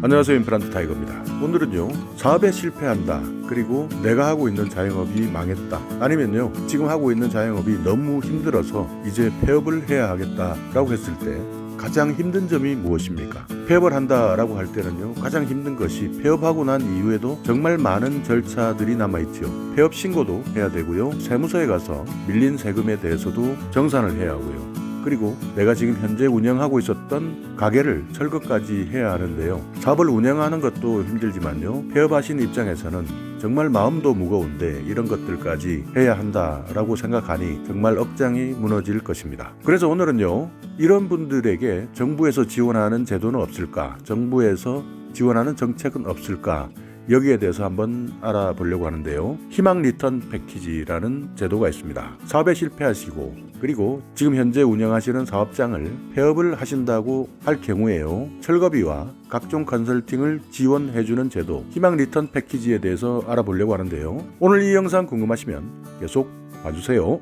안녕하세요, 임플란트 타이거입니다. 오늘은요, 사업에 실패한다, 그리고 내가 하고 있는 자영업이 망했다, 아니면요 지금 하고 있는 자영업이 너무 힘들어서 이제 폐업을 해야 하겠다라고 했을 때 가장 힘든 점이 무엇입니까? 폐업을 한다라고 할 때는요, 가장 힘든 것이 폐업하고 난 이후에도 정말 많은 절차들이 남아있죠. 폐업 신고도 해야 되고요, 세무서에 가서 밀린 세금에 대해서도 정산을 해야 하고요, 그리고 내가 지금 현재 운영하고 있었던 가게를 철거까지 해야 하는데요. 사업을 운영하는 것도 힘들지만요, 폐업하신 입장에서는 정말 마음도 무거운데 이런 것들까지 해야 한다라고 생각하니 정말 억장이 무너질 것입니다. 그래서 오늘은요, 이런 분들에게 정부에서 지원하는 제도는 없을까? 정부에서 지원하는 정책은 없을까? 여기에 대해서 한번 알아보려고 하는데요. 희망 리턴 패키지라는 제도가 있습니다. 사업에 실패하시고 그리고 지금 현재 운영하시는 사업장을 폐업을 하신다고 할 경우에요, 철거비와 각종 컨설팅을 지원해주는 제도 희망 리턴 패키지에 대해서 알아보려고 하는데요. 오늘 이 영상 궁금하시면 계속 봐주세요.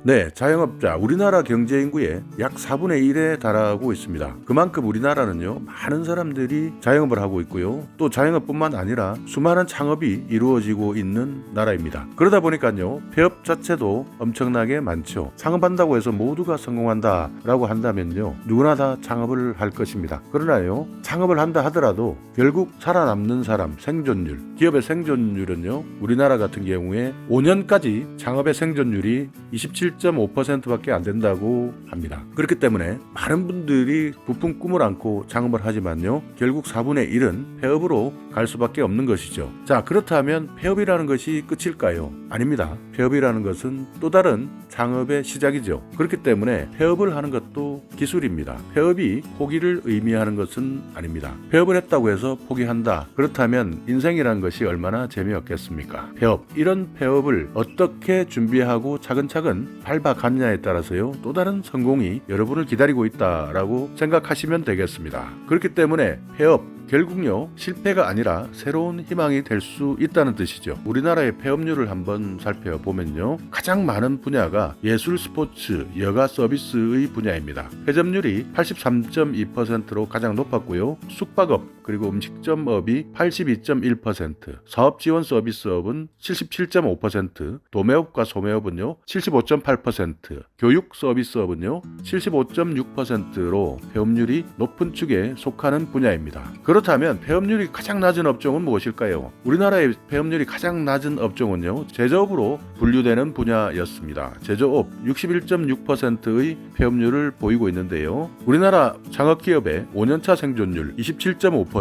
네, 자영업자 우리나라 경제인구의 약 4분의 1에 달하고 있습니다. 그만큼 우리나라는요, 많은 사람들이 자영업을 하고 있고요, 또 자영업뿐만 아니라 수많은 창업이 이루어지고 있는 나라입니다. 그러다 보니까요, 폐업 자체도 엄청나게 많죠. 창업한다고 해서 모두가 성공한다라고 한다면요, 누구나 다 창업을 할 것입니다. 그러나요, 창업을 한다 하더라도 결국 살아남는 사람, 생존율, 기업의 생존율은요, 우리나라 같은 경우에 5년까지 창업의 생존율이 27.5%밖에 안 된다고 합니다. 그렇기 때문에 많은 분들이 부푼 꿈을 안고 창업을 하지만요, 결국 4분의 1은 폐업으로 갈 수밖에 없는 것이죠. 자, 그렇다면 폐업이라는 것이 끝일까요? 아닙니다. 폐업이라는 것은 또 다른 창업의 시작이죠. 그렇기 때문에 폐업을 하는 것도 기술입니다. 폐업이 포기를 의미하는 것은 아닙니다. 폐업을 했다고 해서 포기한다, 그렇다면 인생이라는 것이 얼마나 재미없겠습니까? 폐업, 이런 폐업을 어떻게 준비하고 차근차근 밟아갔냐에 따라서요, 또 다른 성공이 여러분을 기다리고 있다라고 생각하시면 되겠습니다. 그렇기 때문에 폐업, 결국요, 실패가 아니라 새로운 희망이 될 수 있다는 뜻이죠. 우리나라의 폐업률을 한번 살펴보면요, 가장 많은 분야가 예술, 스포츠, 여가 서비스의 분야입니다. 회점률이 83.2%로 가장 높았고요, 숙박업 그리고 음식점업이 82.1%, 사업지원 서비스업은 77.5%, 도매업과 소매업은요 75.8%, 교육 서비스업은요 75.6%로 폐업률이 높은 축에 속하는 분야입니다. 그렇다면 폐업률이 가장 낮은 업종은 무엇일까요? 우리나라의 폐업률이 가장 낮은 업종은요, 제조업으로 분류되는 분야였습니다. 제조업 61.6%의 폐업률을 보이고 있는데요. 우리나라 창업기업의 5년차 생존율 27.5%,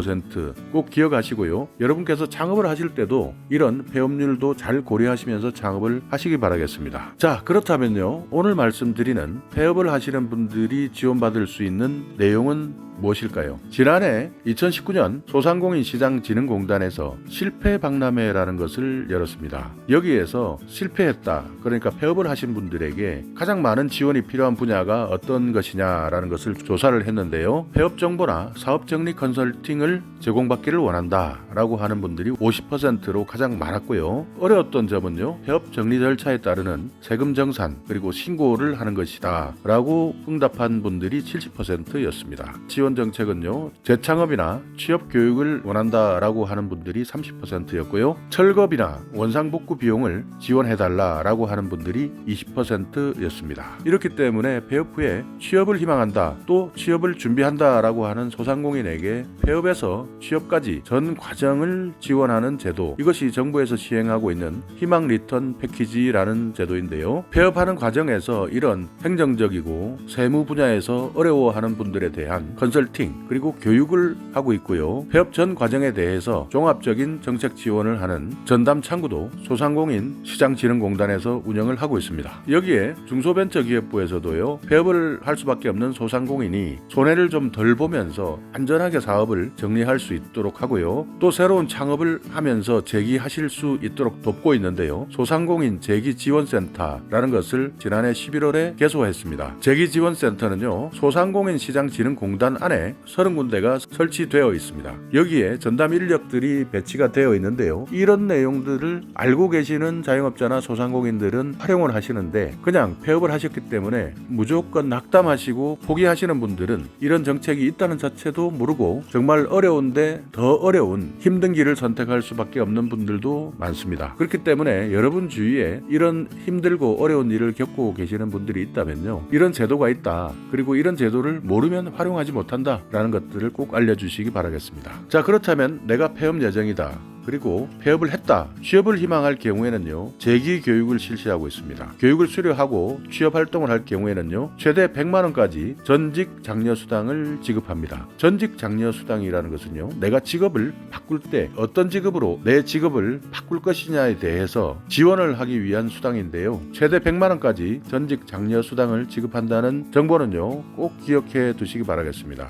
꼭 기억하시고요. 여러분께서 창업을 하실 때도 이런 폐업률도 잘 고려하시면서 창업을 하시기 바라겠습니다. 자, 그렇다면요, 오늘 말씀드리는 폐업을 하시는 분들이 지원받을 수 있는 내용은 무엇일까요? 지난해 2019년 소상공인시장진흥공단에서 실패박람회라는 것을 열었습니다. 여기에서 실패했다, 그러니까 폐업을 하신 분들에게 가장 많은 지원이 필요한 분야가 어떤 것이냐라는 것을 조사를 했는데요. 폐업 정보나 사업 정리 컨설팅을 제공받기를 원한다라고 하는 분들이 50%로 가장 많았고요. 어려웠던 점은요, 폐업 정리 절차에 따르는 세금 정산 그리고 신고를 하는 것이다 라고 응답한 분들이 70%였습니다. 지원 정책은요, 재창업이나 취업 교육을 원한다라고 하는 분들이 30%였고요. 철거비나 원상복구 비용을 지원해달라라고 하는 분들이 20%였습니다. 이렇기 때문에 폐업 후에 취업을 희망한다, 또 취업을 준비한다라고 하는 소상공인에게 폐업에서 취업까지 전 과정을 지원하는 제도, 이것이 정부에서 시행하고 있는 희망 리턴 패키지라는 제도인데요. 폐업하는 과정에서 이런 행정적이고 세무 분야에서 어려워하는 분들에 대한 컨설팅 그리고 교육을 하고 있고요. 폐업 전 과정에 대해서 종합적인 정책 지원을 하는 전담 창구도 소상공인 시장진흥공단에서 운영을 하고 있습니다. 여기에 중소벤처기업부에서도요, 폐업을 할 수밖에 없는 소상공인이 손해를 좀 덜 보면서 안전하게 사업을 정리할 수 있도록 하고요, 또 새로운 창업을 하면서 재기하실 수 있도록 돕고 있는데요. 소상공인 재기지원센터라는 것을 지난해 11월에 개소했습니다. 재기지원센터는요, 소상공인 시장진흥공단 안에 30군데가 설치되어 있습니다. 여기에 전담 인력들이 배치가 되어 있는데요. 이런 내용들을 알고 계시는 자영업자나 소상공인들은 활용을 하시는데 그냥 폐업을 하셨기 때문에 무조건 낙담하시고 포기하시는 분들은 이런 정책이 있다는 자체도 모르고 정말 어려운데 더 어려운 힘든 길을 선택할 수밖에 없는 분들도 많습니다. 그렇기 때문에 여러분 주위에 이런 힘들고 어려운 일을 겪고 계시는 분들이 있다면요, 이런 제도가 있다, 그리고 이런 제도를 모르면 활용하지 못한다 라는 것들을 꼭 알려주시기 바라겠습니다. 자, 그렇다면 내가 폐업 예정이다, 그리고 폐업을 했다, 취업을 희망할 경우에는요, 재기 교육을 실시하고 있습니다. 교육을 수료하고 취업 활동을 할 경우에는요, 최대 100만 원까지 전직 장려 수당을 지급합니다. 전직 장려 수당이라는 것은요, 내가 직업을 바꿀 때 어떤 직업으로 내 직업을 바꿀 것이냐에 대해서 지원을 하기 위한 수당인데요, 최대 100만 원까지 전직 장려 수당을 지급한다는 정보는요, 꼭 기억해 두시기 바라겠습니다.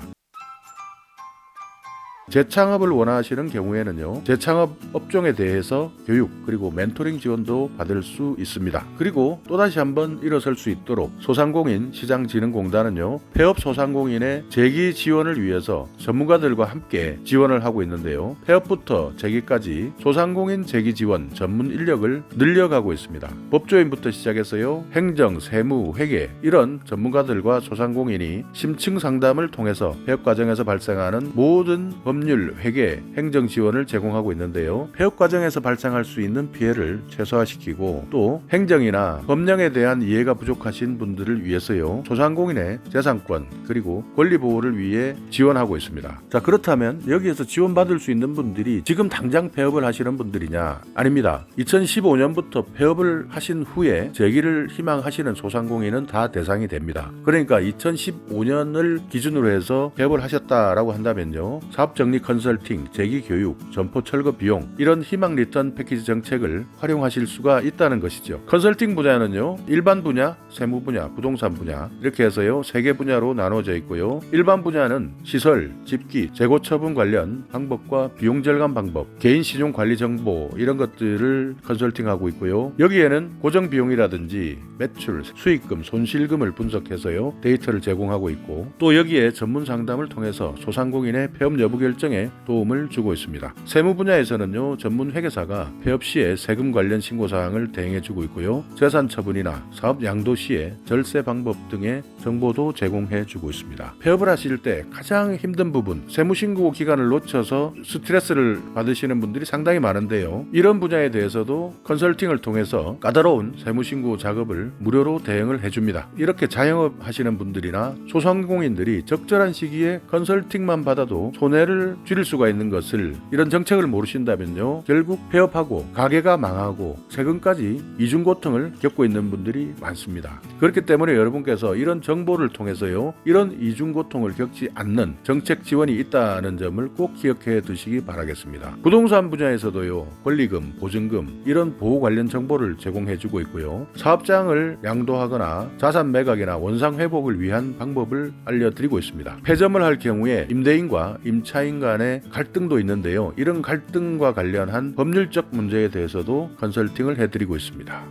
재창업을 원하시는 경우에는요, 재창업 업종에 대해서 교육 그리고 멘토링 지원도 받을 수 있습니다. 그리고 또다시 한번 일어설 수 있도록 소상공인 시장진흥공단은요, 폐업 소상공인의 재기 지원을 위해서 전문가들과 함께 지원을 하고 있는데요, 폐업부터 재기까지 소상공인 재기 지원 전문 인력을 늘려가고 있습니다. 법조인부터 시작해서요, 행정, 세무, 회계 이런 전문가들과 소상공인이 심층 상담을 통해서 폐업 과정에서 발생하는 모든 법률, 회계, 행정 지원을 제공하고 있는데요, 폐업 과정에서 발생할 수 있는 피해를 최소화시키고 또 행정이나 법령에 대한 이해가 부족하신 분들을 위해서요, 소상공인의 재산권 그리고 권리 보호를 위해 지원하고 있습니다. 자, 그렇다면 여기에서 지원받을 수 있는 분들이 지금 당장 폐업을 하시는 분들이냐? 아닙니다. 2015년부터 폐업을 하신 후에 재기를 희망하시는 소상공인은 다 대상이 됩니다. 그러니까 2015년을 기준으로 해서 폐업을 하셨다라고 한다면요, 사업정리 컨설팅, 재기교육, 점포 철거 비용 이런 희망 리턴 패키지 정책을 활용하실 수가 있다는 것이죠. 컨설팅 분야는요, 일반 분야, 세무 분야, 부동산 분야 이렇게 해서요, 3개 분야로 나눠져 있고요, 일반 분야는 시설, 집기, 재고 처분 관련 방법과 비용 절감 방법, 개인 신용 관리 정보 이런 것들을 컨설팅하고 있고요, 여기에는 고정 비용이라든지 매출, 수익금, 손실금을 분석해서요, 데이터를 제공하고 있고, 또 여기에 전문 상담을 통해서 소상공인의 폐업 여부 결정에 도움을 주고 있습니다. 세무 분야에서는요, 전문 회계사가 폐업 시에 세금 관련 신고 사항을 대행해주고 있고요, 재산 처분이나 사업 양도 시에 절세 방법 등의 정보도 제공해주고 있습니다. 폐업을 하실 때 가장 힘든 부분, 세무 신고 기간을 놓쳐서 스트레스를 받으시는 분들이 상당히 많은데요, 이런 분야에 대해서도 컨설팅을 통해서 까다로운 세무 신고 작업을 무료로 대행을 해줍니다. 이렇게 자영업 하시는 분들이나 소상공인들이 적절한 시기에 컨설팅만 받아도 손해를 줄일 수가 있는 것을, 이런 정책을 모르신다면요, 결국 폐업하고 가게가 망하고 세금까지 이중고통을 겪고 있는 분들이 많습니다. 그렇기 때문에 여러분께서 이런 정보를 통해서요, 이런 이중고통을 겪지 않는 정책 지원이 있다는 점을 꼭 기억해 두시기 바라겠습니다. 부동산 분야에서도요, 권리금, 보증금 이런 보호 관련 정보를 제공해 주고 있고요, 사업장을 양도하거나 자산 매각이나 원상 회복을 위한 방법을 알려드리고 있습니다. 폐점을 할 경우에 임대인과 임차인 간의 갈등도 있는데요, 이런 갈등과 관련한 법률적 문제에 대해서도 컨설팅을 해드리고 있습니다.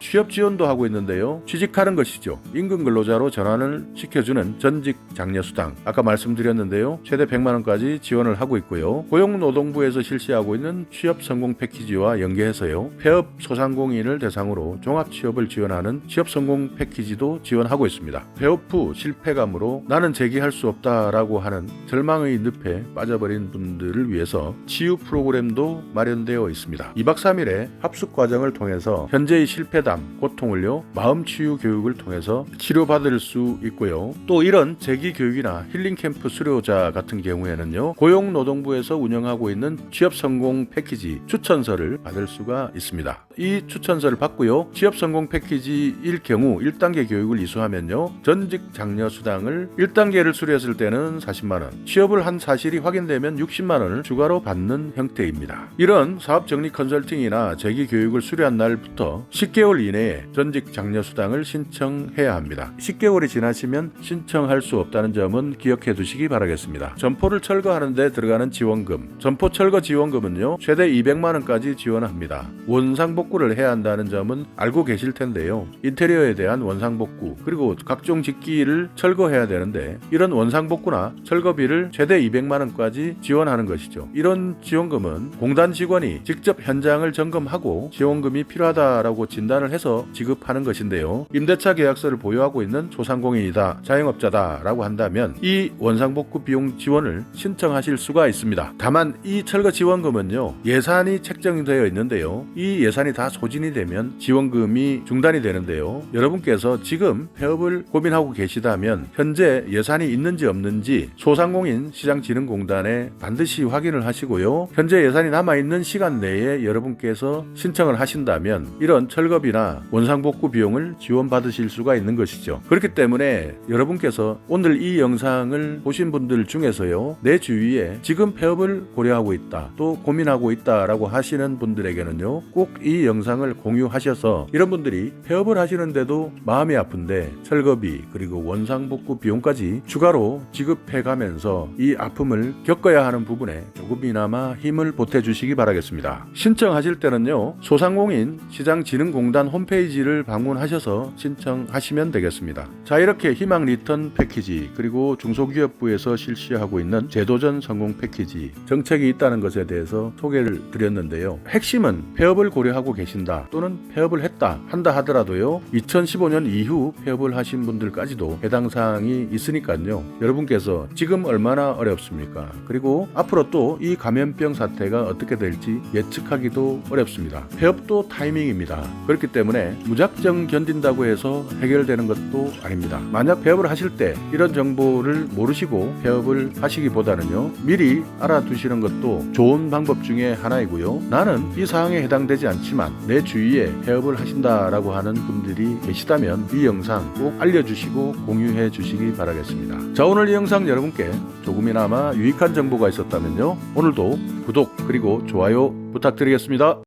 취업 지원도 하고 있는데요, 취직하는 것이죠. 임금 근로자로 전환을 시켜주는 전직 장려 수당, 아까 말씀드렸는데요, 최대 100만 원까지 지원을 하고 있고요, 고용노동부에서 실시하고 있는 취업 성공 패키지와 연계해서요, 폐업 소상공인을 대상으로 종합 취업을 지원하는 취업 성공 패키지도 지원하고 있습니다. 폐업 후 실패감으로 나는 재기할 수 없다라고 하는 절망의 늪에 빠져버린 분들을 위해서 치유 프로그램도 마련되어 있습니다. 2박 3일의 합숙 과정을 통해서 현재의 실패담, 고통을요, 마음치유 교육을 통해서 치료받을 수 있고요, 또 이런 재기교육이나 힐링캠프 수료자 같은 경우에는요, 고용노동부에서 운영하고 있는 취업성공 패키지 추천서를 받을 수가 있습니다. 이 추천서를 받고요, 취업성공 패키지일 경우 1단계 교육을 이수하면요, 전직 장려 수당을 1단계를 수료했을 때는 40만원, 취업을 한 사실이 확인되면 60만원을 추가로 받는 형태입니다. 이런 사업정리 컨설팅이나 재기교육을 수료한 날부터 10개월 이내에 전직 장려수당을 신청해야 합니다. 10개월이 지나시면 신청할 수 없다는 점은 기억해 두시기 바라겠습니다. 점포를 철거하는 데 들어가는 지원금, 점포 철거 지원금은요 최대 200만 원까지 지원합니다. 원상복구를 해야 한다는 점은 알고 계실 텐데요. 인테리어에 대한 원상복구 그리고 각종 직기를 철거해야 되는데 이런 원상복구나 철거비를 최대 200만 원까지 지원하는 것이죠. 이런 지원금은 공단 직원이 직접 현장을 점검하고 지원금이 필요하다라고 진단을 해서 지급하는 것인데요. 임대차 계약서를 보유하고 있는 소상공인이다, 자영업자다라고 한다면 이 원상복구 비용 지원을 신청하실 수가 있습니다. 다만 이 철거 지원금은요 예산이 책정되어 있는데요. 이 예산이 다 소진이 되면 지원금이 중단이 되는데요. 여러분께서 지금 폐업을 고민하고 계시다면 현재 예산이 있는지 없는지 소상공인 시장진흥공단에 반드시 확인을 하시고요. 현재 예산이 남아있는 시간 내에 여러분께서 신청을 하신다면 이런 철거비나 원상복구 비용을 지원받으실 수가 있는 것이죠. 그렇기 때문에 여러분께서 오늘 이 영상을 보신 분들 중에서요 내 주위에 지금 폐업을 고려하고 있다 또 고민하고 있다라고 하시는 분들에게는요 꼭 이 영상을 공유하셔서 이런 분들이 폐업을 하시는데도 마음이 아픈데 철거비 그리고 원상복구 비용까지 추가로 지급해가면서 이 아픔을 겪어야 하는 부분에 조금이나마 힘을 보태주시기 바라겠습니다. 신청하실 때는요 소상공인 시장진흥공단 홈페이지를 방문하셔서 신청하시면 되겠습니다. 자, 이렇게 희망 리턴 패키지 그리고 중소기업부에서 실시하고 있는 제도전 성공 패키지 정책이 있다는 것에 대해서 소개를 드렸는데요. 핵심은 폐업을 고려하고 계신다 또는 폐업을 한다 하더라도요 2015년 이후 폐업을 하신 분들까지도 해당 사항이 있으니까요. 여러분께서 지금 얼마나 어렵습니까? 그리고 앞으로 또 이 감염병 사태가 어떻게 될지 예측하기도 어렵습니다. 폐업도 타이밍입니다. 그렇기 때문에 무작정 견딘다고 해서 해결되는 것도 아닙니다. 만약 폐업을 하실 때 이런 정보를 모르시고 폐업을 하시기보다는요 미리 알아두시는 것도 좋은 방법 중에 하나이고요. 나는 이 사항에 해당되지 않지만 내 주위에 폐업을 하신다라고 하는 분들이 계시다면 이 영상 꼭 알려주시고 공유해 주시기 바라겠습니다. 자, 오늘 이 영상 여러분께 조금이나마 유익한 정보가 있었다면요 오늘도 구독 그리고 좋아요 부탁드리겠습니다.